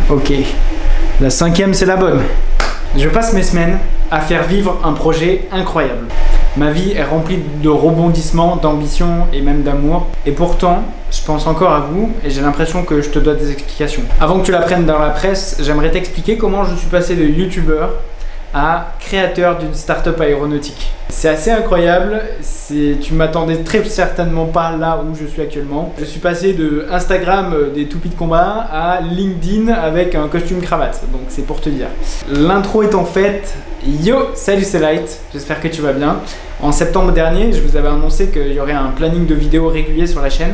Ok, la cinquième c'est la bonne. Je passe mes semaines à faire vivre un projet incroyable. Ma vie est remplie de rebondissements, d'ambition et même d'amour. Et pourtant, je pense encore à vous et j'ai l'impression que je te dois des explications. Avant que tu l'apprennes dans la presse, j'aimerais t'expliquer comment je suis passé de youtubeur à créateur d'une start-up aéronautique. C'est assez incroyable, tu m'attendais très certainement pas là où je suis actuellement. Je suis passé de Instagram des toupies de combat à LinkedIn avec un costume cravate, donc c'est pour te dire. L'intro étant faite, yo, salut c'est Light, j'espère que tu vas bien. En septembre dernier, je vous avais annoncé qu'il y aurait un planning de vidéos régulier sur la chaîne,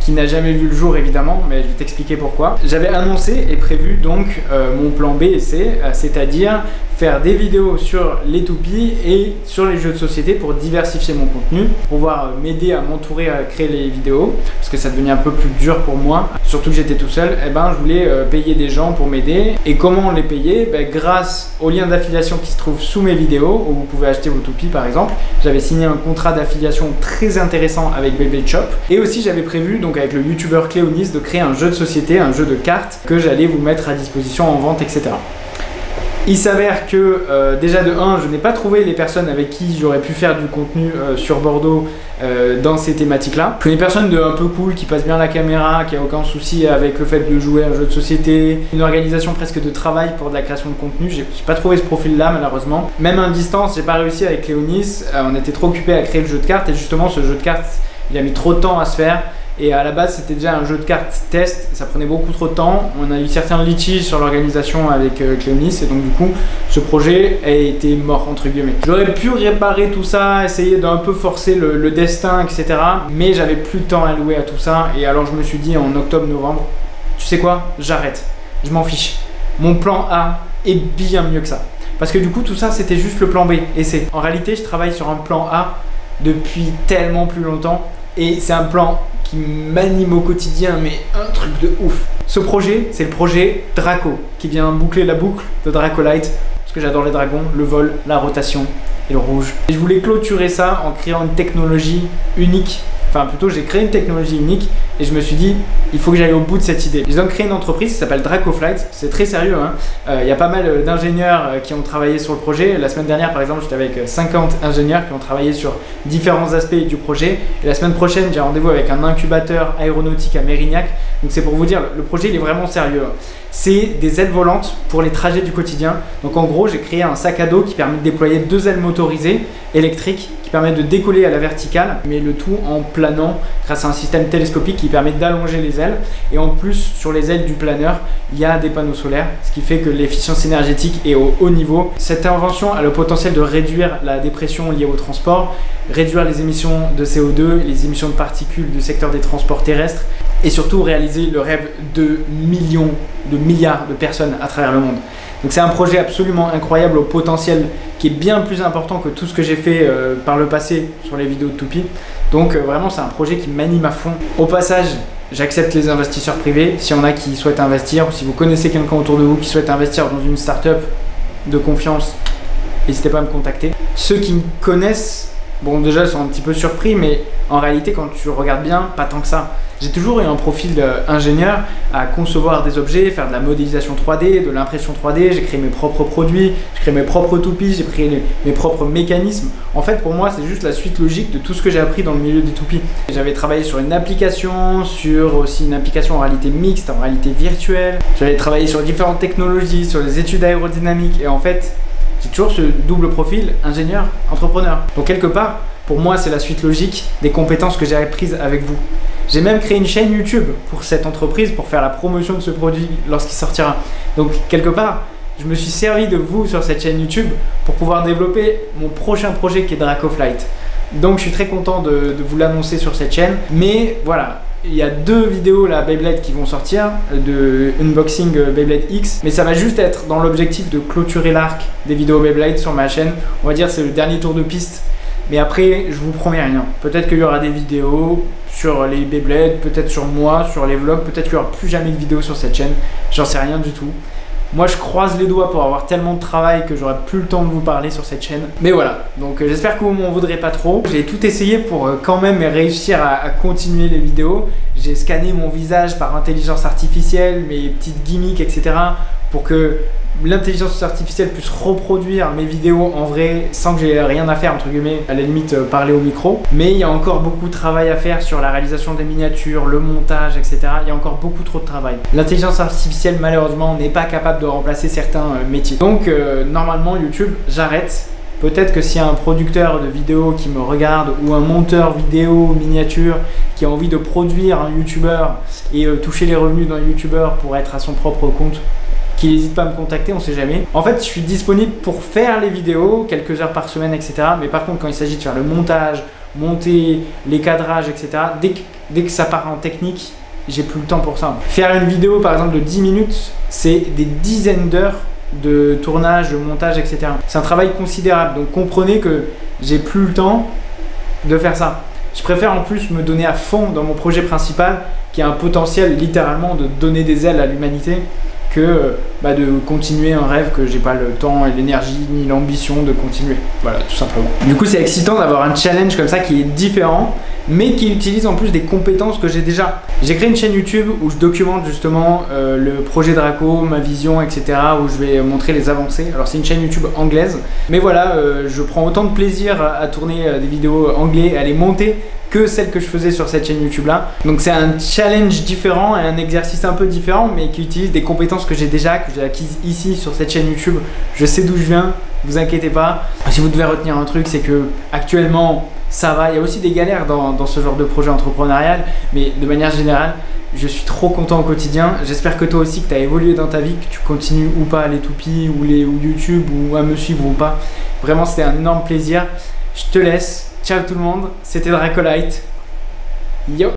qui n'a jamais vu le jour évidemment, mais je vais t'expliquer pourquoi. J'avais annoncé et prévu donc mon plan B et C, c'est-à-dire faire des vidéos sur les toupies et sur les jeux de société pour diversifier mon contenu, pour pouvoir m'aider à m'entourer à créer les vidéos, parce que ça devenait un peu plus dur pour moi, surtout que j'étais tout seul. Et ben je voulais payer des gens pour m'aider. Et comment les payer? Grâce au lien d'affiliation qui se trouve sous mes vidéos, où vous pouvez acheter vos toupies par exemple. J'avais signé un contrat d'affiliation très intéressant avec Beyblade Shop, et aussi j'avais prévu donc avec le youtubeur Cléonis de créer un jeu de société, un jeu de cartes que j'allais vous mettre à disposition en vente, etc. Il s'avère que déjà de 1, je n'ai pas trouvé les personnes avec qui j'aurais pu faire du contenu sur Bordeaux dans ces thématiques-là. Je connais personne de un peu cool qui passe bien la caméra, qui a aucun souci avec le fait de jouer à un jeu de société, une organisation presque de travail pour de la création de contenu. J'ai pas trouvé ce profil-là malheureusement. Même à distance, j'ai pas réussi avec Cléonis. On était trop occupés à créer le jeu de cartes et justement ce jeu de cartes, il a mis trop de temps à se faire. Et à la base, c'était déjà un jeu de cartes test, ça prenait beaucoup trop de temps. On a eu certains litiges sur l'organisation avec Cléonis et donc du coup, ce projet a été mort entre guillemets. J'aurais pu réparer tout ça, essayer d'un peu forcer le destin, etc. Mais j'avais plus de temps à louer à tout ça. Et alors je me suis dit en octobre-novembre, tu sais quoi, j'arrête, je m'en fiche. Mon plan A est bien mieux que ça. Parce que du coup, tout ça, c'était juste le plan B. Et c'est, en réalité, je travaille sur un plan A depuis tellement plus longtemps. Et c'est un plan qui m'anime au quotidien, mais un truc de ouf. Ce projet, c'est le projet Draco, qui vient boucler la boucle de Dracolite, parce que j'adore les dragons, le vol, la rotation et le rouge. Et je voulais clôturer ça en créant une technologie unique. Enfin plutôt j'ai créé une technologie unique et je me suis dit il faut que j'aille au bout de cette idée. J'ai donc créé une entreprise qui s'appelle Dracoflight, c'est très sérieux hein. Y a pas mal d'ingénieurs qui ont travaillé sur le projet. La semaine dernière par exemple j'étais avec 50 ingénieurs qui ont travaillé sur différents aspects du projet. Et la semaine prochaine j'ai rendez-vous avec un incubateur aéronautique à Mérignac. Donc c'est pour vous dire, le projet il est vraiment sérieux. C'est des ailes volantes pour les trajets du quotidien. Donc en gros j'ai créé un sac à dos qui permet de déployer 2 ailes motorisées électriques qui permettent de décoller à la verticale, mais le tout en planant grâce à un système télescopique qui permet d'allonger les ailes. Et en plus sur les ailes du planeur il y a des panneaux solaires, ce qui fait que l'efficience énergétique est au haut niveau. Cette invention a le potentiel de réduire la dépression liée au transport, réduire les émissions de CO2, les émissions de particules du secteur des transports terrestres et surtout réaliser le rêve de millions, de milliards de personnes à travers le monde. Donc c'est un projet absolument incroyable au potentiel qui est bien plus important que tout ce que j'ai fait par le passé sur les vidéos de Toupie. Donc vraiment c'est un projet qui m'anime à fond. Au passage, j'accepte les investisseurs privés. S'il y en a qui souhaitent investir ou si vous connaissez quelqu'un autour de vous qui souhaite investir dans une start-up de confiance, n'hésitez pas à me contacter. Ceux qui me connaissent, bon déjà ils sont un petit peu surpris, mais en réalité quand tu regardes bien, pas tant que ça. J'ai toujours eu un profil d'ingénieur à concevoir des objets, faire de la modélisation 3D, de l'impression 3D, j'ai créé mes propres produits, j'ai créé mes propres toupies, j'ai créé mes propres mécanismes. En fait pour moi c'est juste la suite logique de tout ce que j'ai appris dans le milieu des toupies. J'avais travaillé sur une application, sur aussi une application en réalité mixte, en réalité virtuelle. J'avais travaillé sur différentes technologies, sur les études aérodynamiques et en fait j'ai toujours ce double profil ingénieur-entrepreneur. Donc quelque part, pour moi c'est la suite logique des compétences que j'ai apprises avec vous. J'ai même créé une chaîne YouTube pour cette entreprise pour faire la promotion de ce produit lorsqu'il sortira. Donc quelque part, je me suis servi de vous sur cette chaîne YouTube pour pouvoir développer mon prochain projet qui est Dracoflight. Donc je suis très content de vous l'annoncer sur cette chaîne. Mais voilà, il y a 2 vidéos là Beyblade qui vont sortir de unboxing Beyblade X. Mais ça va juste être dans l'objectif de clôturer l'arc des vidéos Beyblade sur ma chaîne. On va dire c'est le dernier tour de piste. Mais après, je vous promets rien. Peut-être qu'il y aura des vidéos sur les Beyblade, peut-être sur moi, sur les vlogs, peut-être qu'il n'y aura plus jamais de vidéos sur cette chaîne. J'en sais rien du tout. Moi je croise les doigts pour avoir tellement de travail que j'aurai plus le temps de vous parler sur cette chaîne. Mais voilà, donc j'espère que vous m'en voudrez pas trop. J'ai tout essayé pour quand même réussir à continuer les vidéos. J'ai scanné mon visage par intelligence artificielle, mes petites gimmicks, etc. pour que l'intelligence artificielle puisse reproduire mes vidéos en vrai sans que j'ai rien à faire, entre guillemets, à la limite parler au micro. Mais il y a encore beaucoup de travail à faire sur la réalisation des miniatures, le montage, etc. Il y a encore beaucoup trop de travail. L'intelligence artificielle malheureusement n'est pas capable de remplacer certains métiers. Donc normalement YouTube, j'arrête. Peut-être que s'il y a un producteur de vidéos qui me regarde ou un monteur vidéo miniature qui a envie de produire un youtubeur et toucher les revenus d'un youtubeur pour être à son propre compte, qu'il n'hésite pas à me contacter, on sait jamais. En fait, je suis disponible pour faire les vidéos, quelques heures par semaine, etc. Mais par contre, quand il s'agit de faire le montage, monter, les cadrages, etc., dès que ça part en technique, j'ai plus le temps pour ça. Faire une vidéo, par exemple, de 10 minutes, c'est des dizaines d'heures de tournage, de montage, etc. C'est un travail considérable. Donc, comprenez que j'ai plus le temps de faire ça. Je préfère en plus me donner à fond dans mon projet principal, qui a un potentiel littéralement de donner des ailes à l'humanité, que de continuer un rêve que j'ai pas le temps et l'énergie ni l'ambition de continuer. Voilà, tout simplement. Du coup, c'est excitant d'avoir un challenge comme ça qui est différent, mais qui utilise en plus des compétences que j'ai déjà. J'ai créé une chaîne YouTube où je documente justement le projet Draco, ma vision, etc. où je vais montrer les avancées. Alors c'est une chaîne YouTube anglaise, mais voilà, je prends autant de plaisir à tourner des vidéos anglais et à les monter que celle que je faisais sur cette chaîne YouTube là. Donc c'est un challenge différent et un exercice un peu différent, mais qui utilise des compétences que j'ai déjà, que j'ai acquises ici sur cette chaîne YouTube. Je sais d'où je viens, vous inquiétez pas. Si vous devez retenir un truc, c'est que actuellement ça va. Il y a aussi des galères dans ce genre de projet entrepreneurial, mais de manière générale, je suis trop content au quotidien. J'espère que toi aussi, que tu as évolué dans ta vie, que tu continues ou pas les toupies ou YouTube ou à me suivre ou pas. Vraiment, c'était un énorme plaisir. Je te laisse. Ciao tout le monde, c'était Dracolite. Yo!